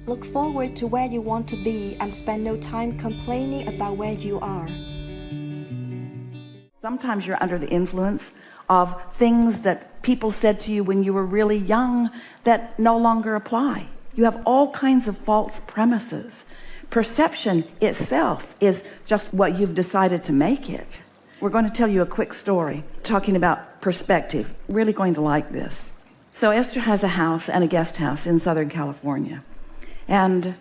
Look forward to where you want to be and spend no time complaining about where you are. Sometimes you're under the influence of things that people said to you when you were really young that no longer apply. You have all kinds of false premises. Perception itself is just what you've decided to make it. We're going to tell you a quick story talking about perspective. Really going to like this. So Esther has a house and a guest house in Southern California. And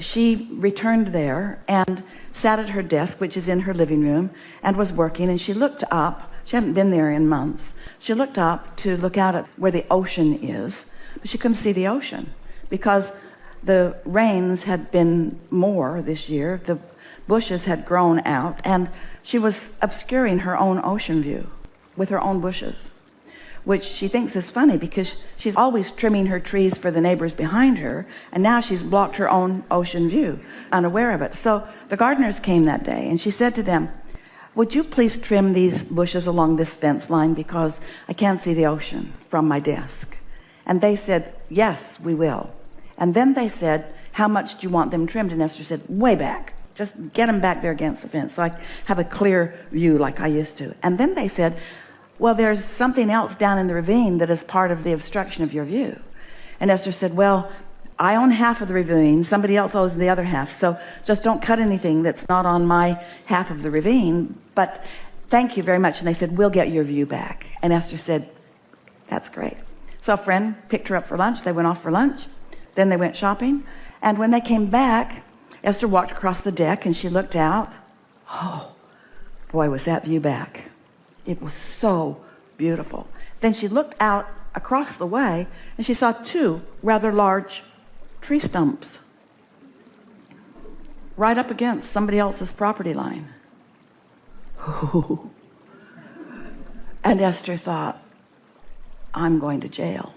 she returned there and sat at her desk, which is in her living room, and was working. And she looked up. She hadn't been there in months. She looked up to look out at where the ocean is, but she couldn't see the ocean because the rains had been more this year. The bushes had grown out, and she was obscuring her own ocean view with her own bushes, which she thinks is funny because she's always trimming her trees for the neighbors behind her, and now she's blocked her own ocean view, unaware of it. So the gardeners came that day, and she said to them, would you please trim these bushes along this fence line because I can't see the ocean from my desk? And they said, yes, we will. And then they said, how much do you want them trimmed? And Esther said, way back. Just get them back there against the fence so I have a clear view like I used to. And then they said, well, there's something else down in the ravine that is part of the obstruction of your view. And Esther said, well, I own half of the ravine, somebody else owns the other half, so just don't cut anything that's not on my half of the ravine, but thank you very much. And they said, we'll get your view back. And Esther said, that's great. So a friend picked her up for lunch. They went off for lunch. Then they went shopping. And when they came back, Esther walked across the deck and she looked out. Oh, boy, was that view back. It was so beautiful. Then she looked out across the way and she saw two rather large tree stumps right up against somebody else's property line. And Esther thought, I'm going to jail.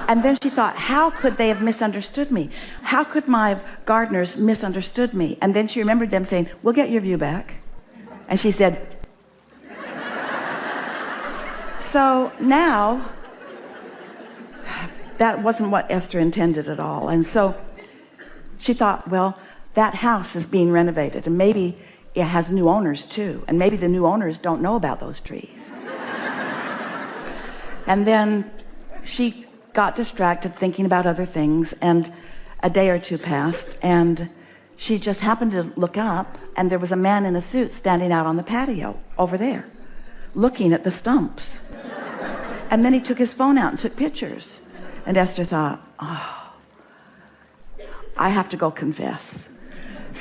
And then she thought, how could they have misunderstood me? How could my gardeners misunderstood me? And then she remembered them saying, we'll get your view back. And she said, so now that wasn't what Esther intended at all. And so she thought, well, that house is being renovated and maybe it has new owners too. And maybe the new owners don't know about those trees. And then she got distracted thinking about other things, and a day or two passed, and she just happened to look up, and there was a man in a suit standing out on the patio over there looking at the stumps. And then he took his phone out and took pictures. And Esther thought, oh, I have to go confess.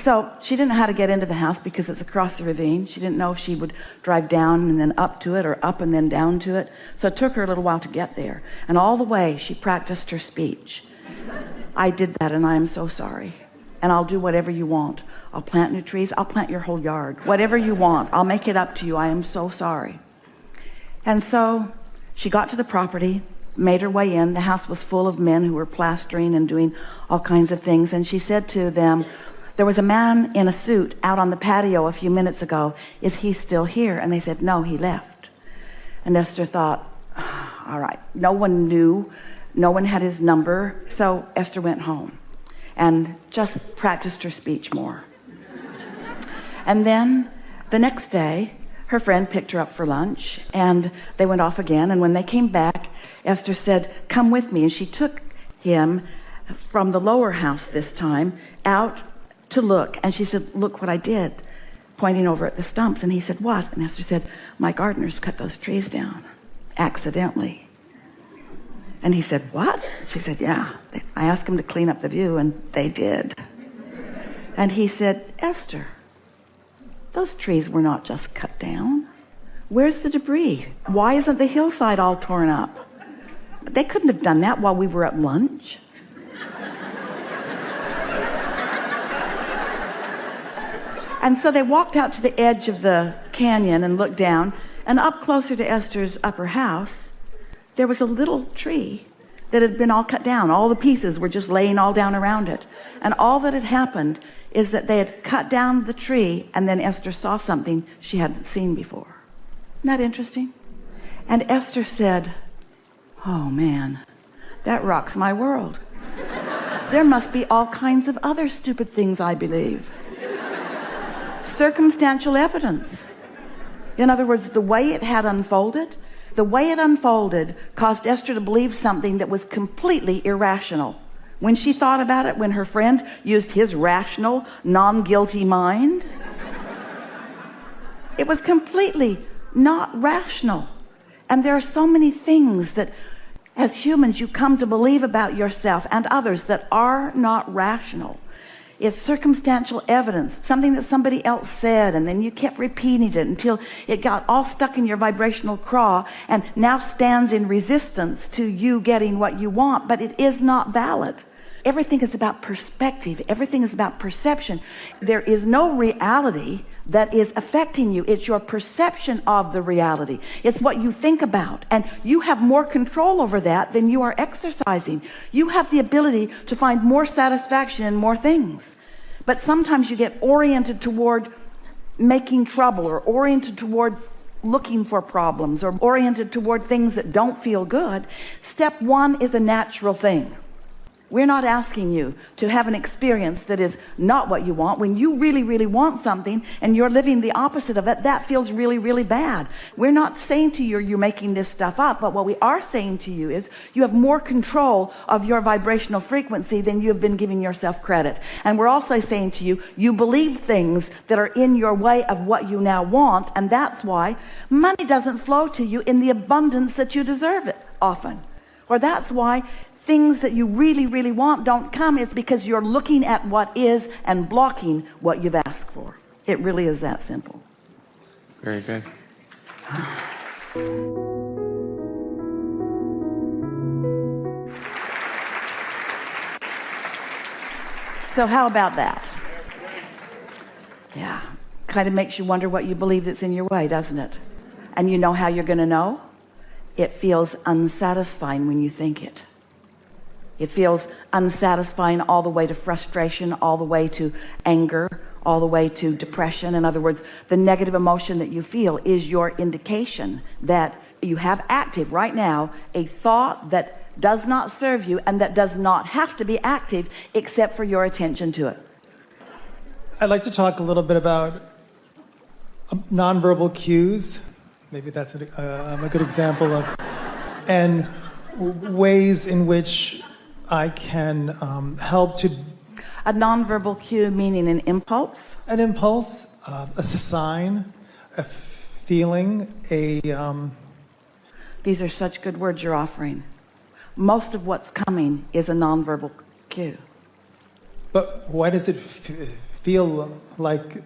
So she didn't know how to get into the house because it's across the ravine. She didn't know if she would drive down and then up to it or up and then down to it. So it took her a little while to get there. And all the way she practiced her speech. I did that and I am so sorry. And I'll do whatever you want. I'll plant new trees. I'll plant your whole yard. Whatever you want. I'll make it up to you. I am so sorry. And so she got to the property, made her way in. The house was full of men who were plastering and doing all kinds of things. And she said to them, there was a man in a suit out on the patio a few minutes ago. Is he still here? And they said, no, he left. And Esther thought, all right, no one knew. No one had his number. So Esther went home and just practiced her speech more. And then the next day, her friend picked her up for lunch and they went off again. And when they came back, Esther said, come with me. And she took him from the lower house this time out to look. And she said, look what I did, pointing over at the stumps. And he said, what? And Esther said, my gardeners cut those trees down accidentally. And he said, what? She said, yeah, I asked them to clean up the view and they did. And he said, Esther, those trees were not just cut down. Where's the debris? Why isn't the hillside all torn up? They couldn't have done that while we were at lunch. And so they walked out to the edge of the canyon and looked down, and up closer to Esther's upper house, there was a little tree that had been all cut down. All the pieces were just laying all down around it. And all that had happened is that they had cut down the tree, and then Esther saw something she hadn't seen before. Isn't that interesting? And Esther said, oh man, that rocks my world. There must be all kinds of other stupid things I believe. Circumstantial evidence. In other words, the way it unfolded caused Esther to believe something that was completely irrational. When she thought about it, when her friend used his rational, non-guilty mind, it was completely not rational. And there are so many things that as humans you come to believe about yourself and others that are not rational. It's circumstantial evidence, something that somebody else said, and then you kept repeating it until it got all stuck in your vibrational craw and now stands in resistance to you getting what you want, but it is not valid. Everything is about perspective. Everything is about perception. There is no reality that is affecting you. It's your perception of the reality. It's what you think about. And you have more control over that than you are exercising. You have the ability to find more satisfaction in more things. But sometimes you get oriented toward making trouble, or oriented toward looking for problems, or oriented toward things that don't feel good. Step one is a natural thing. We're not asking you to have an experience that is not what you want. When you really, really want something and you're living the opposite of it, that feels really, really bad. We're not saying to you you're making this stuff up, but what we are saying to you is you have more control of your vibrational frequency than you have been giving yourself credit. And we're also saying to you, you believe things that are in your way of what you now want, and that's why money doesn't flow to you in the abundance that you deserve it often. Or that's why things that you really, really want don't come. It's because you're looking at what is and blocking what you've asked for. It really is that simple. Very good. So how about that? Yeah, kind of makes you wonder what you believe that's in your way, doesn't it? And you know how you're going to know? It feels unsatisfying when you think it. It feels unsatisfying all the way to frustration, all the way to anger, all the way to depression. In other words, the negative emotion that you feel is your indication that you have active right now a thought that does not serve you and that does not have to be active except for your attention to it. I'd like to talk a little bit about nonverbal cues. Maybe that's a good example of, and ways in which I can help to... A nonverbal cue meaning an impulse? An impulse, a sign, a feeling, These are such good words you're offering. Most of what's coming is a nonverbal cue. But why does it feel like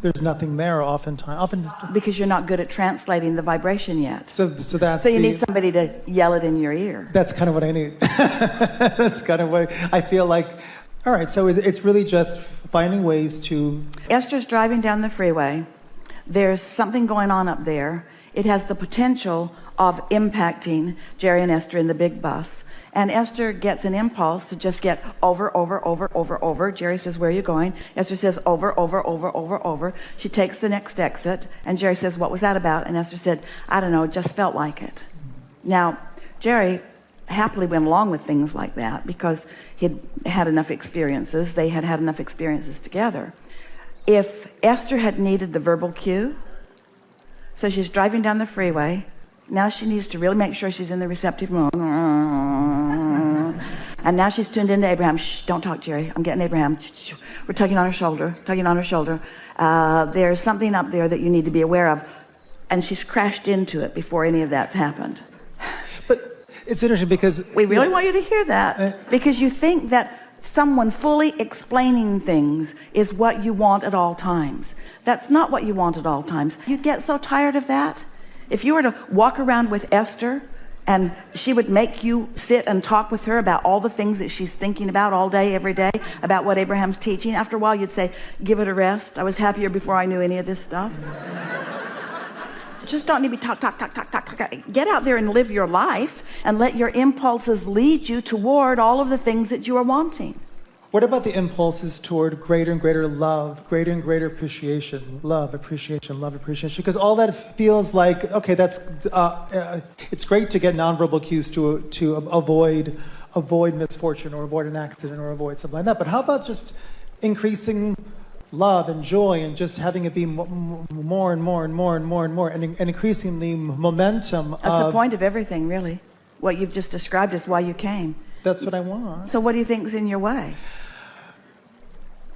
there's nothing there oftentimes? Because you're not good at translating the vibration yet. So that's So you need somebody to yell it in your ear. That's kind of what I need. That's kind of what I feel like. All right, so it's really just finding ways to... Esther's driving down the freeway. There's something going on up there. It has the potential of impacting Jerry and Esther in the big bus. And Esther gets an impulse to just get over. Jerry says, where are you going? Esther says, over. She takes the next exit. And Jerry says, what was that about? And Esther said, I don't know, it just felt like it. Now, Jerry happily went along with things like that because he'd had enough experiences. They had had enough experiences together. If Esther had needed the verbal cue, so she's driving down the freeway. Now she needs to really make sure she's in the receptive mode. And now she's tuned into Abraham. Shh, don't talk, Jerry. I'm getting Abraham. Shh, we're tugging on her shoulder. There's something up there that you need to be aware of. And she's crashed into it before any of that's happened. But it's interesting because... We really want you to hear that. Because you think that someone fully explaining things is what you want at all times. That's not what you want at all times. You get so tired of that. If you were to walk around with Esther and she would make you sit and talk with her about all the things that she's thinking about all day, every day, about what Abraham's teaching, after a while you'd say, give it a rest. I was happier before I knew any of this stuff. Just don't need to be talk. Get out there and live your life and let your impulses lead you toward all of the things that you are wanting. What about the impulses toward greater and greater love, greater and greater appreciation, love, appreciation, because all that feels like, okay, that's it's great to get nonverbal cues to avoid avoid misfortune or avoid an accident or avoid something like that. But how about just increasing love and joy and just having it be more and more and more and more and more and increasing the momentum of... That's the point of everything, really. What you've just described is why you came. That's what I want. So what do you think is in your way?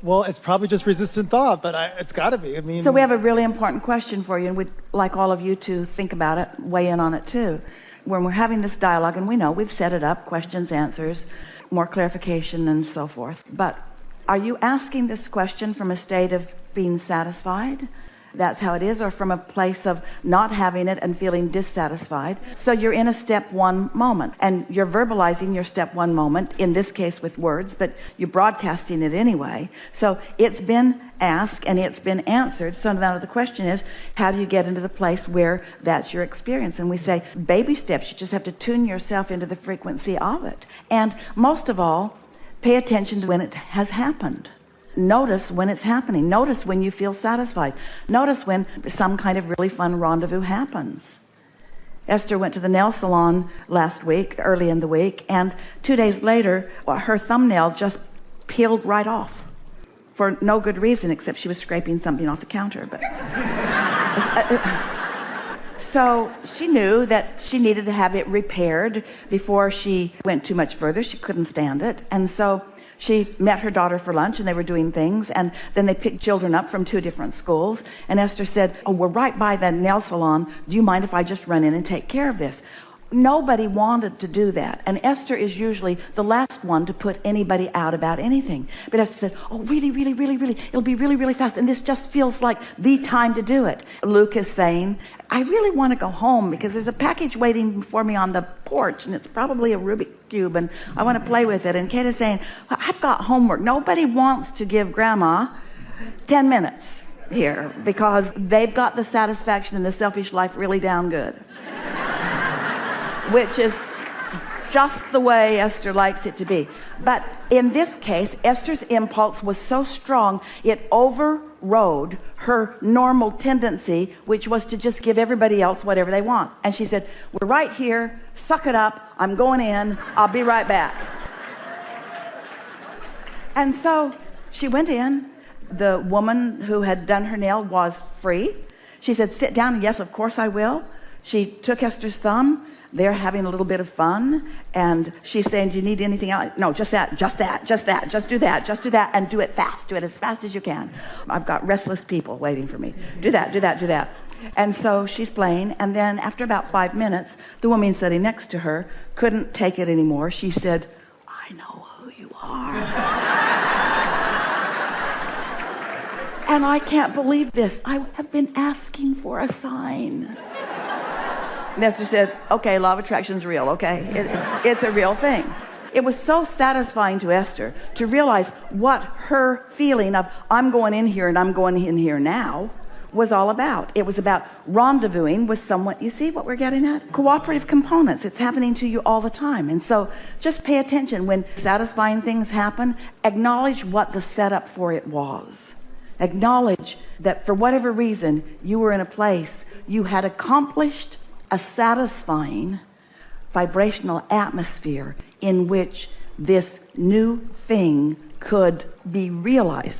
Well, it's probably just resistant thought, but it's got to be. I mean... So we have a really important question for you, and we'd like all of you to think about it, weigh in on it too. When we're having this dialogue, and we know we've set it up, questions, answers, more clarification, and so forth. But are you asking this question from a state of being satisfied? That's how it is, or from a place of not having it and feeling dissatisfied. So you're in a step one moment, and you're verbalizing your step one moment, in this case with words, but you're broadcasting it anyway. So it's been asked and it's been answered. So now the question is, how do you get into the place where that's your experience? And we say baby steps. You just have to tune yourself into the frequency of it. And most of all, pay attention to when it has happened. Notice when it's happening. Notice when you feel satisfied. Notice when some kind of really fun rendezvous happens. Esther went to the nail salon last week, early in the week, and 2 days later, her thumbnail just peeled right off for no good reason except she was scraping something off the counter. But so she knew that she needed to have it repaired before she went too much further. She couldn't stand it. And so she met her daughter for lunch, and they were doing things, and then they picked children up from 2 different schools, and Esther said, oh, we're right by the nail salon. Do you mind if I just run in and take care of this? Nobody wanted to do that, and Esther is usually the last one to put anybody out about anything. But Esther said, oh, really, really, really, really, it'll be really, really fast, and this just feels like the time to do it. Luke is saying, I really want to go home because there's a package waiting for me on the porch, and it's probably a Rubik's Cube, and I want to play with it. And Kate is saying, well, I've got homework. Nobody wants to give Grandma 10 minutes here because they've got the satisfaction in the selfish life really down good. Which is just the way Esther likes it to be. But in this case, Esther's impulse was so strong, it overrode her normal tendency, which was to just give everybody else whatever they want. And she said, we're right here, suck it up, I'm going in, I'll be right back. And so she went in. The woman who had done her nail was free. She said, sit down. Yes, of course I will. She took Esther's thumb. They're having a little bit of fun, and she's saying, do you need anything else? No, just that, just that, just that, just do that, just do that, and do it fast. Do it as fast as you can. I've got restless people waiting for me. Do that, do that, do that. And so she's playing, and then after about 5 minutes, the woman sitting next to her couldn't take it anymore. She said, I know who you are. And I can't believe this. I have been asking for a sign. And Esther said, okay, law of attraction is real, okay? It's a real thing. It was so satisfying to Esther to realize what her feeling of I'm going in here and I'm going in here now was all about. It was about rendezvousing with someone. You see what we're getting at? Cooperative components. It's happening to you all the time. And so just pay attention. When satisfying things happen, acknowledge what the setup for it was. Acknowledge that for whatever reason, you were in a place you had accomplished a satisfying vibrational atmosphere in which this new thing could be realized,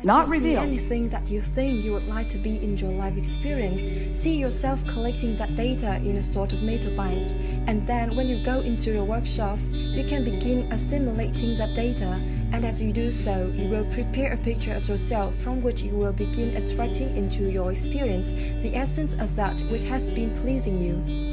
not revealed. See anything that you think you would like to be in your life experience, see yourself collecting that data in a sort of metal bank, and then when you go into your workshop, you can begin assimilating that data, and as you do so, you will prepare a picture of yourself from which you will begin attracting into your experience the essence of that which has been pleasing you.